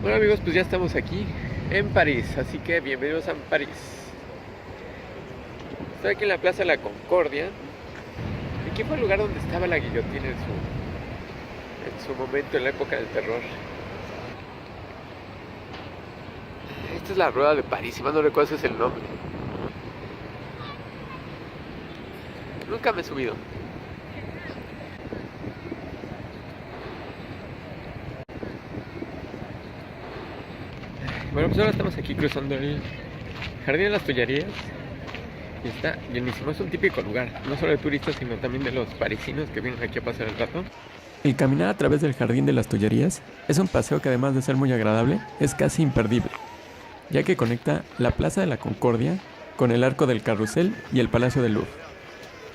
Bueno amigos, pues ya estamos aquí en París, así que bienvenidos a París. Estoy aquí en la Plaza de la Concordia. Aquí fue el lugar donde estaba la guillotina en su momento, en la época del terror. Esta es la Rueda de París, si mal no recuerdo ese es el nombre. Nunca me he subido. Bueno, pues ahora estamos aquí cruzando el Jardín de las Tullerías. Y está llenísimo, es un típico lugar, no solo de turistas, sino también de los parisinos que vienen aquí a pasar el rato. El caminar a través del Jardín de las Tullerías es un paseo que, además de ser muy agradable, es casi imperdible, ya que conecta la Plaza de la Concordia con el Arco del Carrousel y el Palacio del Louvre.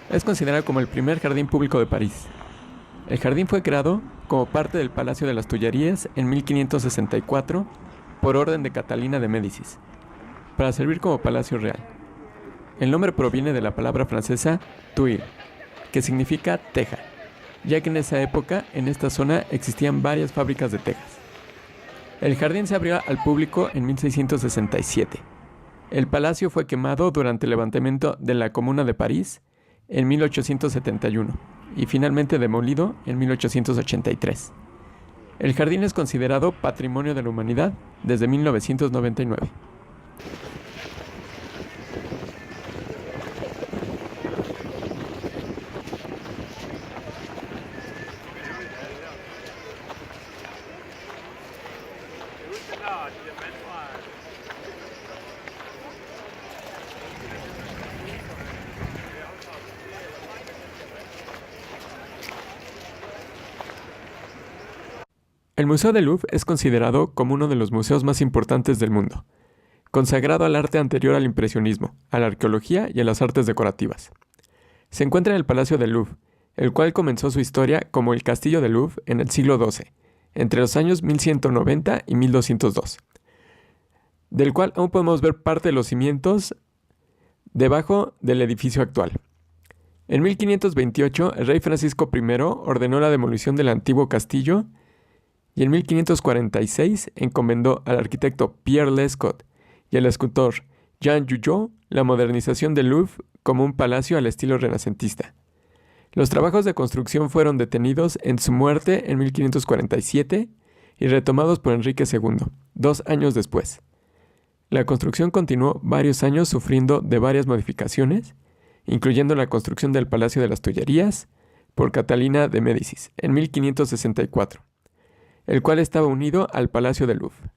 Es considerado como el primer jardín público de París. El jardín fue creado como parte del Palacio de las Tullerías en 1564 por orden de Catalina de Médicis, para servir como palacio real. El nombre proviene de la palabra francesa tuile, que significa teja, ya que en esa época en esta zona existían varias fábricas de tejas. El jardín se abrió al público en 1667. El palacio fue quemado durante el levantamiento de la Comuna de París en 1871 y finalmente demolido en 1883. El jardín es considerado Patrimonio de la Humanidad desde 1999. El Museo del Louvre es considerado como uno de los museos más importantes del mundo, consagrado al arte anterior al impresionismo, a la arqueología y a las artes decorativas. Se encuentra en el Palacio del Louvre, el cual comenzó su historia como el Castillo del Louvre en el siglo XII, entre los años 1190 y 1202, del cual aún podemos ver parte de los cimientos debajo del edificio actual. En 1528, el rey Francisco I ordenó la demolición del antiguo castillo y en 1546 encomendó al arquitecto Pierre Lescot y al escultor Jean Guyot la modernización del Louvre como un palacio al estilo renacentista. Los trabajos de construcción fueron detenidos en su muerte en 1547 y retomados por Enrique II, 2 años después. La construcción continuó varios años sufriendo de varias modificaciones, incluyendo la construcción del Palacio de las Tullerías por Catalina de Médicis en 1564. El cual estaba unido al Palacio del Louvre.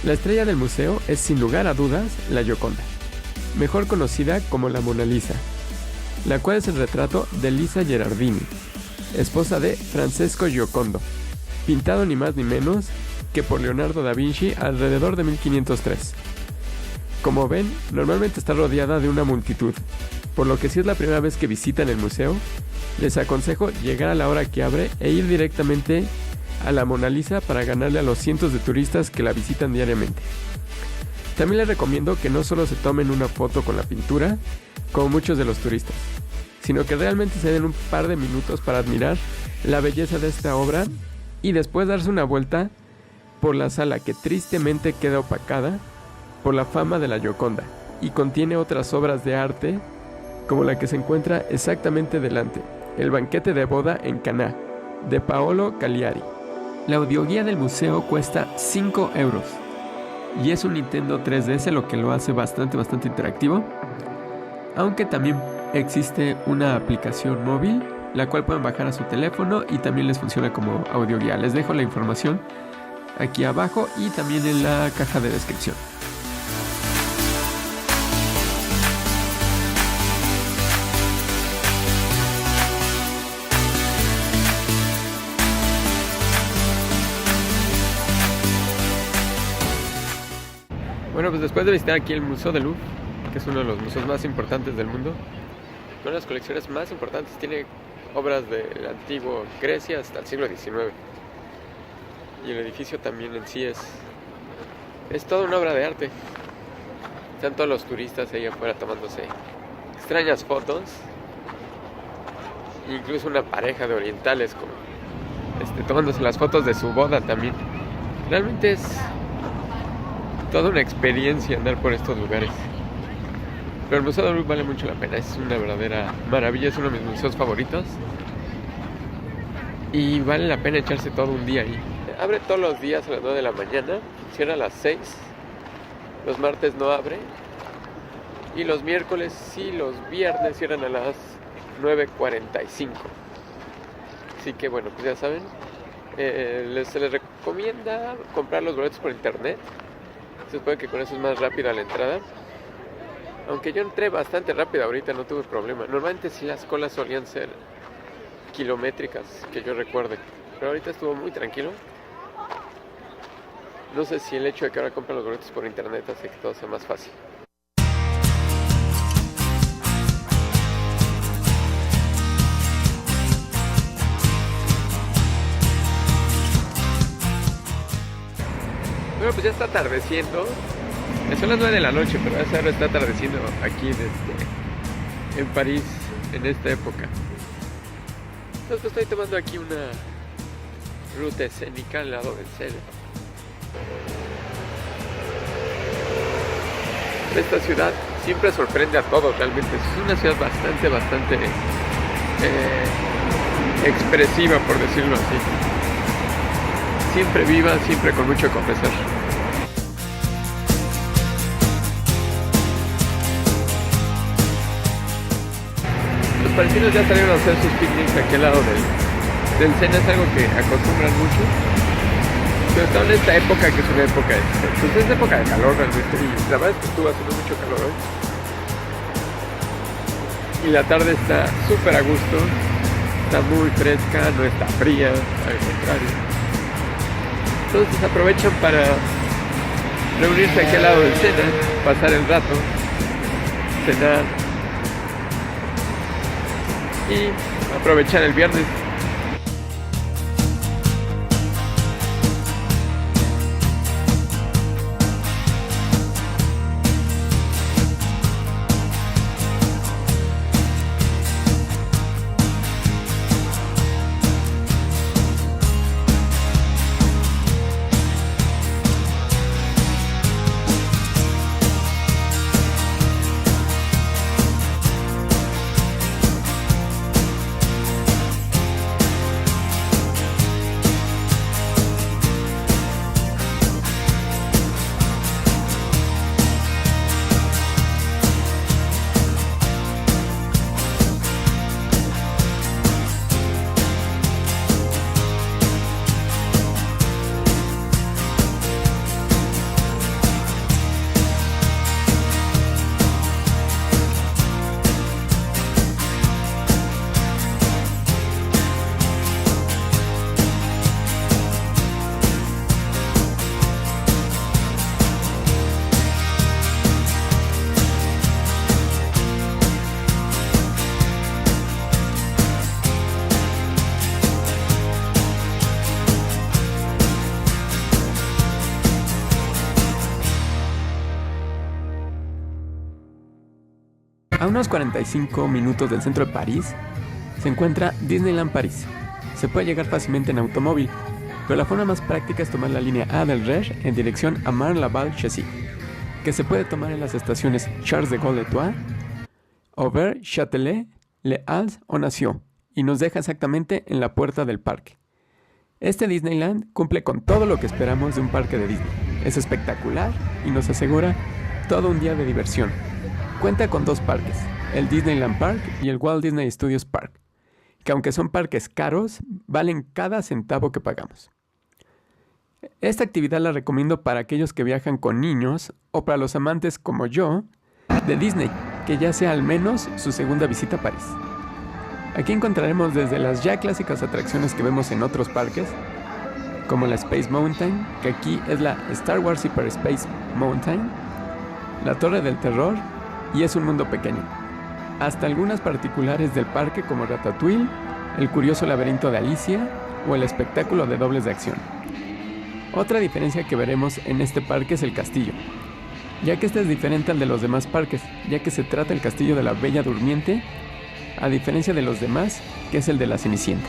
La estrella del museo es sin lugar a dudas la Gioconda, mejor conocida como la Mona Lisa, la cual es el retrato de Lisa Gherardini, esposa de Francesco Giocondo, pintado ni más ni menos que por Leonardo da Vinci alrededor de 1503. Como ven, normalmente está rodeada de una multitud, por lo que si es la primera vez que visitan el museo, les aconsejo llegar a la hora que abre e ir directamente a la Mona Lisa para ganarle a los cientos de turistas que la visitan diariamente. También les recomiendo que no solo se tomen una foto con la pintura, como muchos de los turistas, sino que realmente se den un par de minutos para admirar la belleza de esta obra y después darse una vuelta por la sala que tristemente queda opacada por la fama de la Gioconda y contiene otras obras de arte como la que se encuentra exactamente delante, El banquete de boda en Caná, de Paolo Cagliari. La audioguía del museo cuesta 5 euros y es un Nintendo 3DS, lo que lo hace bastante interactivo, aunque también existe una aplicación móvil la cual pueden bajar a su teléfono y también les funciona como audioguía. Les dejo la información aquí abajo y también en la caja de descripción. Bueno, pues después de visitar aquí el Museo del Louvre, que es uno de los museos más importantes del mundo, una de las colecciones más importantes, tiene obras de la antigua Grecia hasta el siglo XIX. Y el edificio también en sí es toda una obra de arte. Están todos los turistas ahí afuera tomándose extrañas fotos. Incluso una pareja de orientales tomándose las fotos de su boda también. Realmente es toda una experiencia andar por estos lugares. Pero el Museo del Louvre vale mucho la pena, es una verdadera maravilla, es uno de mis museos favoritos. Y vale la pena echarse todo un día ahí. Abre todos los días a las 9 de la mañana, cierra a las 6. Los martes no abre. Y los miércoles y los viernes cierran a las 9:45. Así que bueno, pues ya saben, se les recomienda comprar los boletos por internet. Se supone que con eso es más rápida la entrada. Aunque yo entré bastante rápido ahorita, no tuve problema. Normalmente sí las colas solían ser kilométricas, que yo recuerde. Pero ahorita estuvo muy tranquilo. No sé si el hecho de que ahora compren los boletos por internet hace que todo sea más fácil. Bueno, pues ya está atardeciendo. Son las 9 de la noche, pero ya ahora está atardeciendo aquí en París en esta época. Entonces pues, estoy tomando aquí una ruta escénica al lado del Sena. Esta ciudad siempre sorprende a todos realmente. Es una ciudad bastante expresiva, por decirlo así. Siempre viva, siempre con mucho que ofrecer. Los parisinos ya salieron a hacer sus picnics aquí al lado del Sena, es algo que acostumbran mucho. Pero está en esta época, que es una época, pues es época de calor realmente, y la verdad es que estuvo haciendo mucho calor hoy. Y la tarde está súper a gusto, está muy fresca, no está fría, al contrario. Entonces aprovechan para reunirse aquí al lado del Sena, pasar el rato, cenar y aprovechar el viernes. A unos 45 minutos del centro de París se encuentra Disneyland París. Se puede llegar fácilmente en automóvil, pero la forma más práctica es tomar la línea A del RER en dirección a Marne-la-Vallée, que se puede tomar en las estaciones Charles de Gaulle-Étoile, Auvers, Châtelet, Les Halles o Nation, y nos deja exactamente en la puerta del parque. Este Disneyland cumple con todo lo que esperamos de un parque de Disney. Es espectacular y nos asegura todo un día de diversión. Cuenta con 2 parques, el Disneyland Park y el Walt Disney Studios Park, que aunque son parques caros, valen cada centavo que pagamos. Esta actividad la recomiendo para aquellos que viajan con niños o para los amantes como yo de Disney, que ya sea al menos su segunda visita a París. Aquí encontraremos desde las ya clásicas atracciones que vemos en otros parques, como la Space Mountain, que aquí es la Star Wars Hyperspace Mountain, la Torre del Terror y Es un mundo pequeño, hasta algunas particulares del parque como Ratatouille, el curioso laberinto de Alicia o el espectáculo de dobles de acción. Otra diferencia que veremos en este parque es el castillo, ya que este es diferente al de los demás parques, ya que se trata del castillo de la Bella Durmiente, a diferencia de los demás, que es el de la Cenicienta.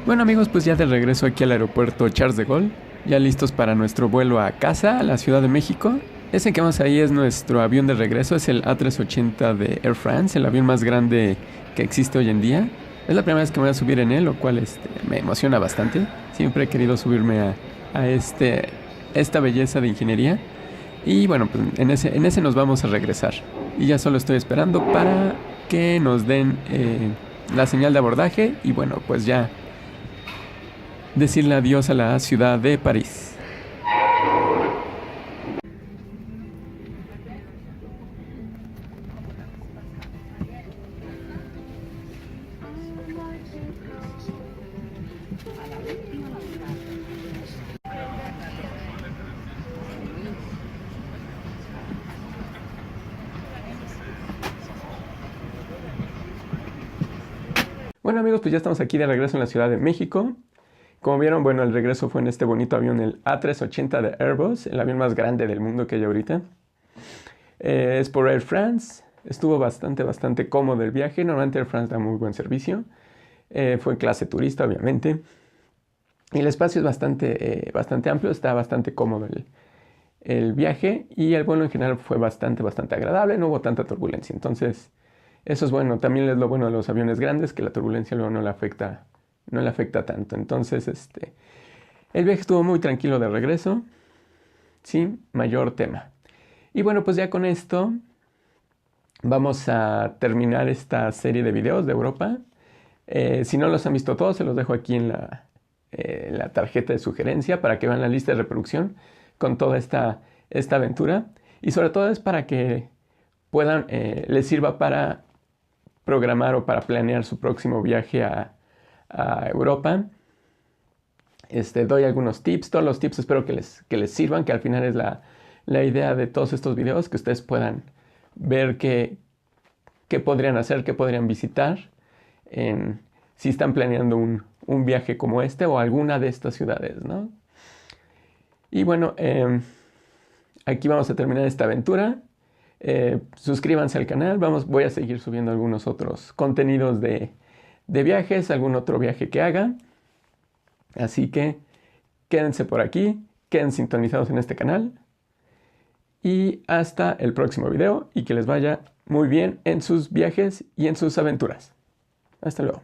Bueno amigos, pues ya de regreso aquí al aeropuerto Charles de Gaulle, ya listos para nuestro vuelo a casa, a la Ciudad de México. Ese que vemos ahí es nuestro avión de regreso, es el A380 de Air France, el avión más grande que existe hoy en día. Es la primera vez que me voy a subir en él, lo cual me emociona bastante. Siempre he querido subirme a esta belleza de ingeniería. Y bueno, pues en ese nos vamos a regresar. Y ya solo estoy esperando para que nos den la señal de abordaje. Y bueno, pues ya decirle adiós a la ciudad de París. Bueno amigos, pues ya estamos aquí de regreso en la Ciudad de México. Como vieron, bueno, el regreso fue en este bonito avión, el A380 de Airbus, el avión más grande del mundo que hay ahorita. Es por Air France. Estuvo bastante cómodo el viaje. Normalmente Air France da muy buen servicio. Fue clase turista, obviamente. Y el espacio es bastante amplio, está bastante cómodo el viaje. Y el vuelo en general fue bastante agradable, no hubo tanta turbulencia. Entonces, eso es bueno. También es lo bueno de los aviones grandes, que la turbulencia luego no le afecta tanto. Entonces, el viaje estuvo muy tranquilo de regreso, sin mayor tema. Y bueno, pues ya con esto vamos a terminar esta serie de videos de Europa. Si no los han visto todos, se los dejo aquí en la tarjeta de sugerencia para que vean la lista de reproducción con toda esta aventura. Y sobre todo es para que les sirva para programar o para planear su próximo viaje a Europa. Doy algunos tips, todos los tips espero que les sirvan, que al final es la idea de todos estos videos, que ustedes puedan ver qué podrían hacer, qué podrían visitar si están planeando un viaje como este o alguna de estas ciudades, ¿no? Y bueno, aquí vamos a terminar esta aventura. Suscríbanse al canal, voy a seguir subiendo algunos otros contenidos de viajes, algún otro viaje que haga. Así que quédense por aquí, queden sintonizados en este canal. Y hasta el próximo video y que les vaya muy bien en sus viajes y en sus aventuras. Hasta luego.